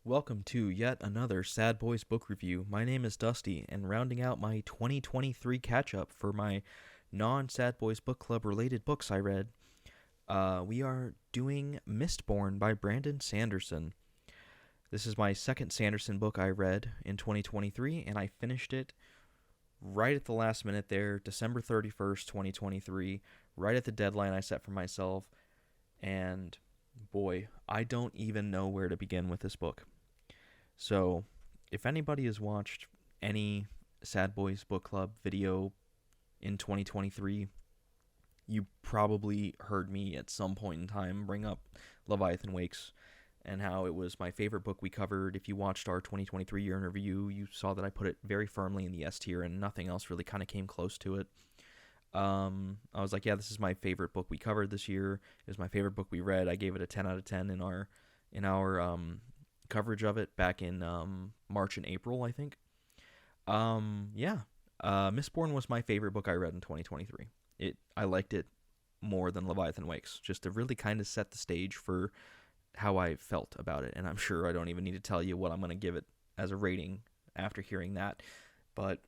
Welcome to yet another Sad Boys book review. My name is Dusty, and rounding out my 2023 catch up for my non Sad Boys Book Club related books I read, we are doing Mistborn by Brandon Sanderson. This is my second Sanderson book I read in 2023, and I finished it right at the last minute there, December 31st, 2023, right at the deadline I set for myself. And boy, I don't even know where to begin with this book. So, if anybody has watched any Sad Boys Book Club video in 2023, you probably heard me at some point in time bring up Leviathan Wakes and how it was my favorite book we covered. If you watched our 2023 year in review, you saw that I put it very firmly in the S tier and nothing else really kind of came close to it. I was like, yeah, this is my favorite book we covered this year. It was my favorite book we read. I gave it a 10 out of 10 in our coverage of it back in March and April, I think. Mistborn was my favorite book I read in 2023. I liked it more than Leviathan Wakes, just to really kind of set the stage for how I felt about it. And I'm sure I don't even need to tell you what I'm going to give it as a rating after hearing that. But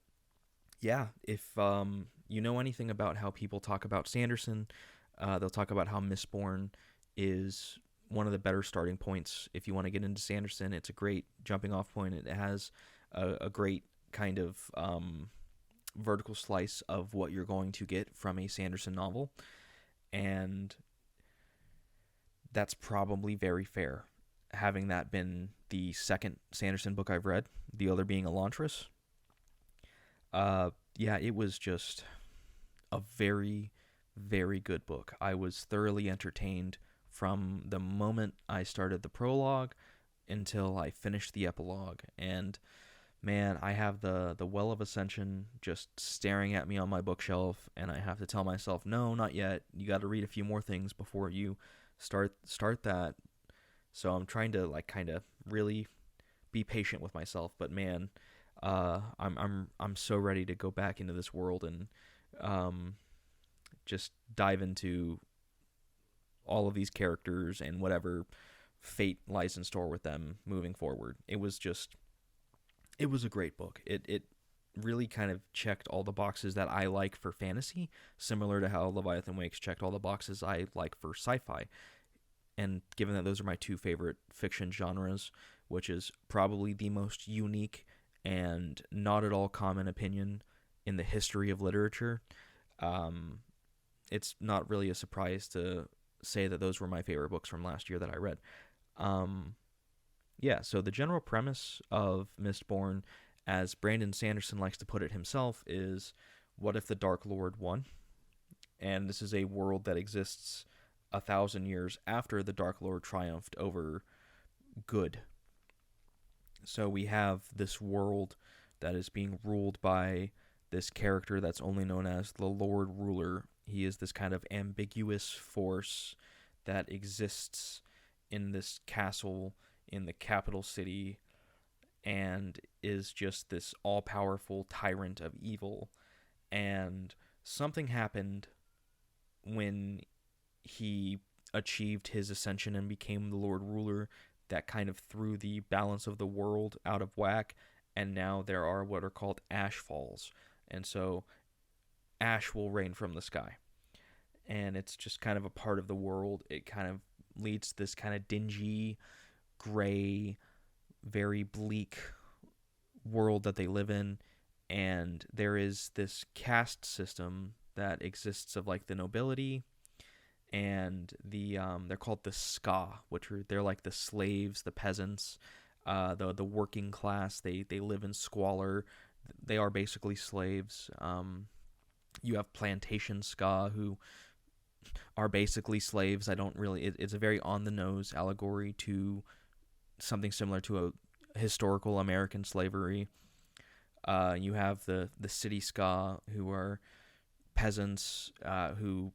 yeah, if you know anything about how people talk about Sanderson, they'll talk about how Mistborn is one of the better starting points if you want to get into Sanderson. It's a great jumping off point. It has a great kind of vertical slice of what you're going to get from a Sanderson novel, and that's probably very fair, having that been the second Sanderson book I've read, the other being Elantris. It was just a very, very good book. I was thoroughly entertained from the moment I started the prologue until I finished the epilogue. And man, I have the Well of Ascension just staring at me on my bookshelf, and I have to tell myself, no, not yet. You got to read a few more things before you start that. So I'm trying to kind of really be patient with myself. But man, I'm so ready to go back into this world and just dive into all of these characters and whatever fate lies in store with them moving forward. It was a great book. It really kind of checked all the boxes that I like for fantasy, similar to how Leviathan Wakes checked all the boxes I like for sci-fi. And given that those are my two favorite fiction genres, which is probably the most unique and not at all common opinion in the history of literature, it's not really a surprise to say that those were my favorite books from last year that I read. So the general premise of Mistborn, as Brandon Sanderson likes to put it himself, is what if the Dark Lord won? And this is a world that exists 1,000 years after the Dark Lord triumphed over good. So we have this world that is being ruled by this character that's only known as the Lord Ruler. He is this kind of ambiguous force that exists in this castle in the capital city and is just this all-powerful tyrant of evil. And something happened when he achieved his ascension and became the Lord Ruler that kind of threw the balance of the world out of whack, and now there are what are called ash falls. And so ash will rain from the sky. And it's just kind of a part of the world. It kind of leads to this kind of dingy, gray, very bleak world that they live in. And there is this caste system that exists of the nobility and they're called the ska, they're like the slaves, the peasants, the working class. They live in squalor. They are basically slaves. You have plantation ska, who are basically slaves. It's a very on the nose allegory to something similar to a historical American slavery. You have the city ska, who are peasants who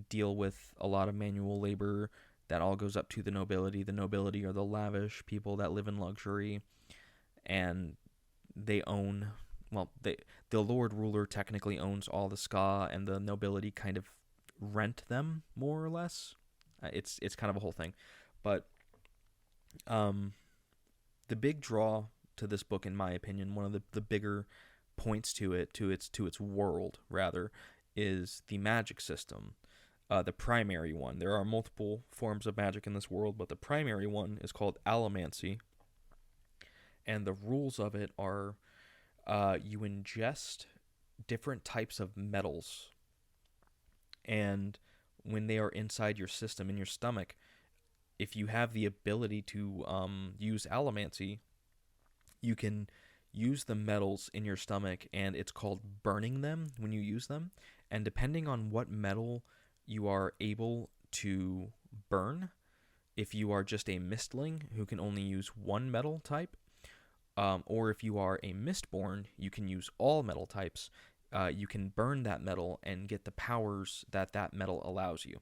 deal with a lot of manual labor that all goes up to the nobility. The nobility are the lavish people that live in luxury, and they own, the Lord Ruler technically owns all the ska, and the nobility kind of rent them, more or less. It's kind of a whole thing. But the big draw to this book, in my opinion, one of the bigger points to it, to its world rather, is the magic system. The primary one. There are multiple forms of magic in this world, but the primary one is called allomancy, and the rules of it are you ingest different types of metals, and when they are inside your system, in your stomach, if you have the ability to use allomancy, you can use the metals in your stomach, and it's called burning them when you use them. And depending on what metal you are able to burn, if you are just a mistling who can only use one metal type, or if you are a Mistborn, you can use all metal types. You can burn that metal and get the powers that that metal allows you.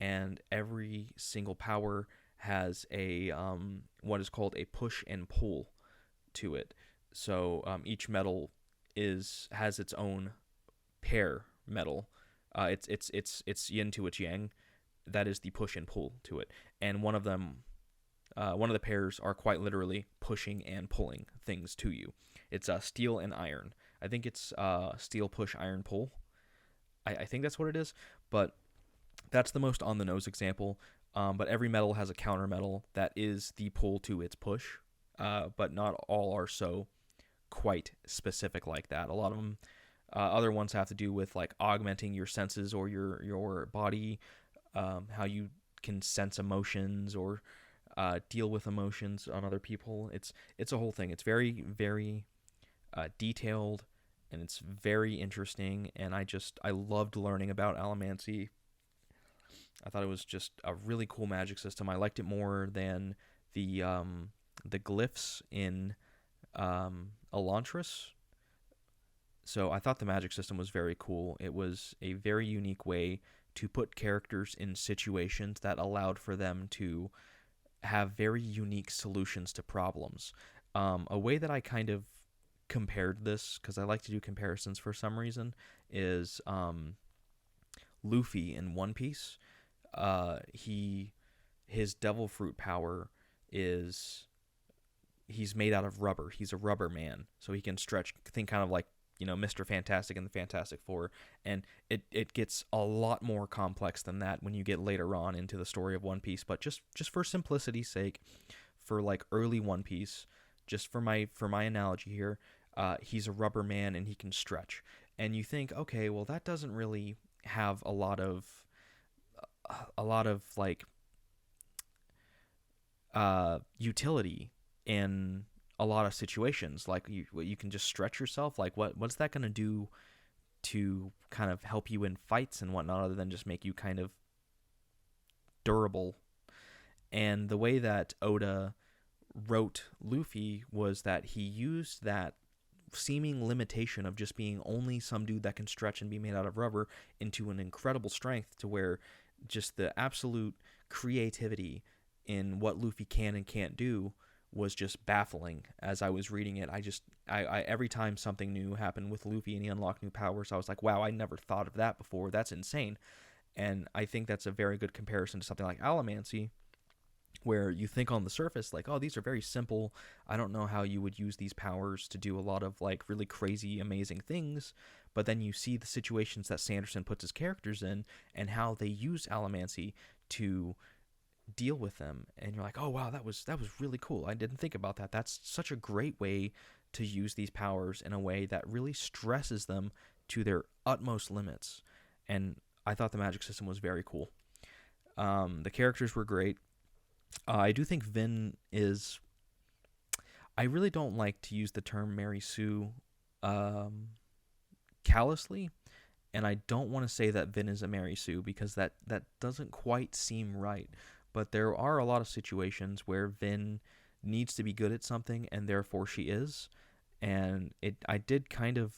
And every single power has a what is called a push and pull to it. So each metal has its own pair metal. It's yin to its yang. That is the push and pull to it. And one of the pairs are quite literally pushing and pulling things to you. It's steel and iron. I think it's steel push, iron pull. I think that's what it is, but that's the most on the nose example. But every metal has a counter metal that is the pull to its push, but not all are so quite specific like that. A lot of them, other ones have to do with like augmenting your senses or your body, how you can sense emotions or deal with emotions on other people. It's a whole thing. It's very, very detailed, and it's very interesting. And I loved learning about allomancy. I thought it was just a really cool magic system. I liked it more than the glyphs in Elantris. So I thought the magic system was very cool. It was a very unique way to put characters in situations that allowed for them to have very unique solutions to problems. A way that I kind of compared this, because I like to do comparisons for some reason, is Luffy in One Piece. His devil fruit power is he's made out of rubber. He's a rubber man, so he can stretch. Think kind of like Mr. Fantastic and the Fantastic Four, and it gets a lot more complex than that when you get later on into the story of One Piece. But just for simplicity's sake, for like early One Piece, just for my analogy here, he's a rubber man and he can stretch. And you think, okay, well that doesn't really have a lot of like utility in a lot of situations. Like you can just stretch yourself. Like what's that going to do to kind of help you in fights and whatnot, other than just make you kind of durable? And the way that Oda wrote Luffy was that he used that seeming limitation of just being only some dude that can stretch and be made out of rubber into an incredible strength, to where just the absolute creativity in what Luffy can and can't do was just baffling. As I was reading it, I every time something new happened with Luffy and he unlocked new powers, I was like, wow, I never thought of that before. That's insane. And I think that's a very good comparison to something like allomancy, where you think on the surface like, oh, these are very simple. I don't know how you would use these powers to do a lot of like really crazy, amazing things. But then you see the situations that Sanderson puts his characters in and how they use allomancy to deal with them, and you're like, oh wow, that was really cool. I didn't think about that. That's such a great way to use these powers in a way that really stresses them to their utmost limits. And I thought the magic system was very cool. The characters were great. I do think Vin is... I really don't like to use the term Mary Sue callously, and I don't want to say that Vin is a Mary Sue, because that doesn't quite seem right. But there are a lot of situations where Vin needs to be good at something, and therefore she is. And I did kind of,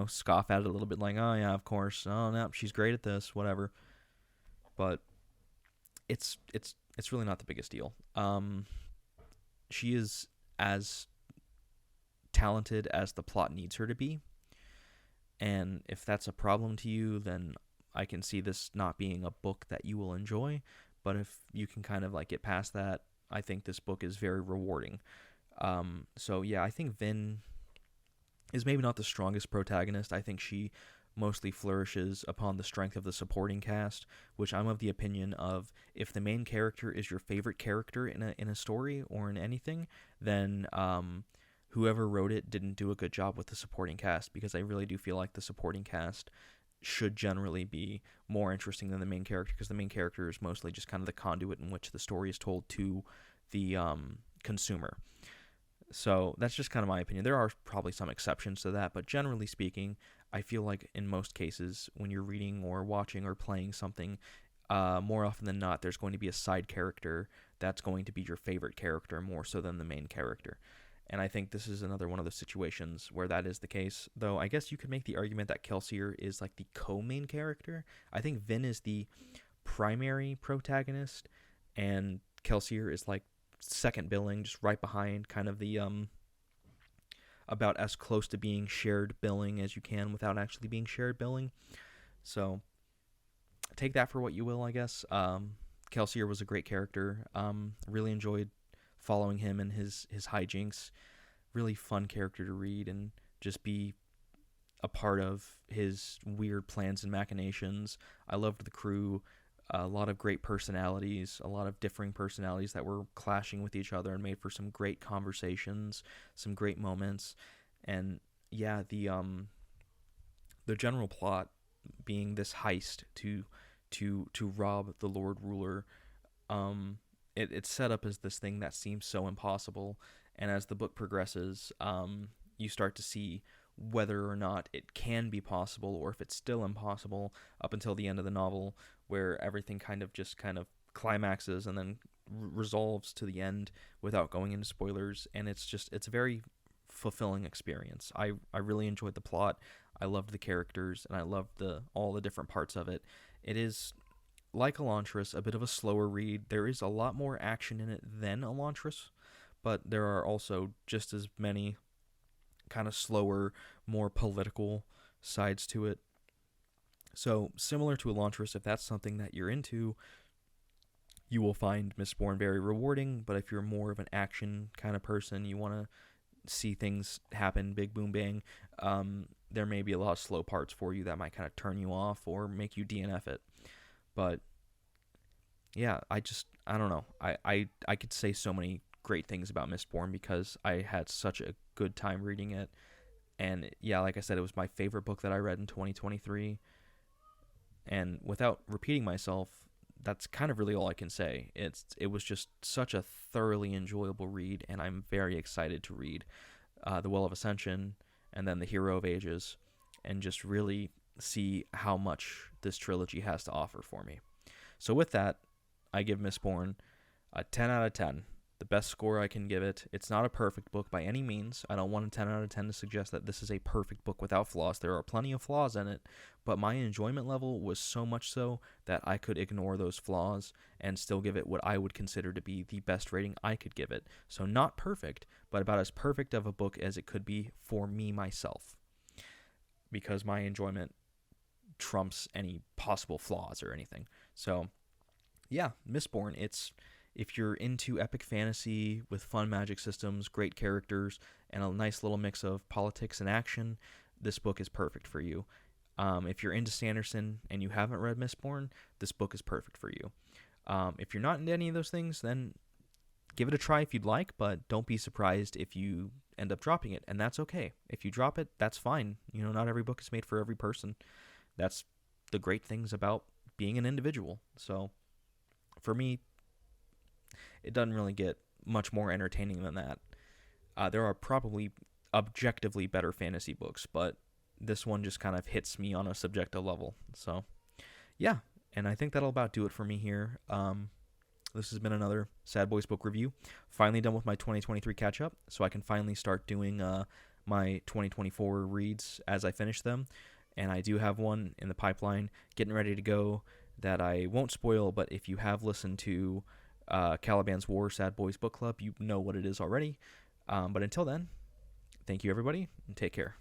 scoff at it a little bit, like, oh yeah, of course, oh no, she's great at this, whatever. But it's really not the biggest deal. She is as talented as the plot needs her to be. And if that's a problem to you, then I can see this not being a book that you will enjoy. But if you can kind of like get past that, I think this book is very rewarding. So yeah, I think Vin is maybe not the strongest protagonist. I think she mostly flourishes upon the strength of the supporting cast, which I'm of the opinion of if the main character is your favorite character in a story or in anything, then whoever wrote it didn't do a good job with the supporting cast, because I really do feel like the supporting cast should generally be more interesting than the main character, because the main character is mostly just kind of the conduit in which the story is told to the consumer. So that's just kind of my opinion. There are probably some exceptions to that, but generally speaking, I feel like in most cases, when you're reading or watching or playing something, more often than not, there's going to be a side character that's going to be your favorite character more so than the main character. And I think this is another one of those situations where that is the case. Though I guess you could make the argument that Kelsier is like the co-main character. I think Vin is the primary protagonist, and Kelsier is like second billing, just right behind, kind of the about as close to being shared billing as you can without actually being shared billing. So take that for what you will, I guess. Kelsier was a great character. Really enjoyed following him and his hijinks. Really fun character to read and just be a part of his weird plans and machinations. I loved the crew. A lot of great personalities, a lot of differing personalities that were clashing with each other and made for some great conversations, some great moments. And yeah, the general plot being this heist to rob the Lord Ruler, it's set up as this thing that seems so impossible, and as the book progresses, you start to see whether or not it can be possible, or if it's still impossible, up until the end of the novel, where everything kind of climaxes and then resolves to the end without going into spoilers. And it's a very fulfilling experience. I really enjoyed the plot. I loved the characters, and I loved all the different parts of it. It is, like Elantris, a bit of a slower read. There is a lot more action in it than Elantris, but there are also just as many kind of slower, more political sides to it. So similar to Elantris, if that's something that you're into, you will find Mistborn very rewarding. But if you're more of an action kind of person, you want to see things happen, big boom bang, there may be a lot of slow parts for you that might kind of turn you off or make you DNF it. But yeah, I don't know. I could say so many great things about Mistborn because I had such a good time reading it. And yeah, like I said, it was my favorite book that I read in 2023. And without repeating myself, that's kind of really all I can say. It was just such a thoroughly enjoyable read, and I'm very excited to read The Well of Ascension and then The Hero of Ages, and just really see how much this trilogy has to offer for me. So with that, I give Mistborn a 10 out of 10. The best score I can give it. It's not a perfect book by any means. I don't want a 10 out of 10 to suggest that this is a perfect book without flaws. There are plenty of flaws in it, but my enjoyment level was so much so that I could ignore those flaws and still give it what I would consider to be the best rating I could give it. So not perfect, but about as perfect of a book as it could be for me myself, because my enjoyment trumps any possible flaws or anything. So yeah, Mistborn, if you're into epic fantasy with fun magic systems, great characters, and a nice little mix of politics and action, this book is perfect for you. If you're into Sanderson and you haven't read Mistborn, this book is perfect for you. If you're not into any of those things, then give it a try if you'd like, but don't be surprised if you end up dropping it, and that's okay. If you drop it, that's fine. Not every book is made for every person. That's the great things about being an individual. So for me, it doesn't really get much more entertaining than that. There are probably objectively better fantasy books, but this one just kind of hits me on a subjective level. So, yeah, and I think that'll about do it for me here. This has been another Sad Boys book review. Finally done with my 2023 catch-up, so I can finally start doing my 2024 reads as I finish them. And I do have one in the pipeline getting ready to go that I won't spoil, but if you have listened to Caliban's War Sad Boys Book Club, you know what it is already. But until then, thank you everybody, and take care.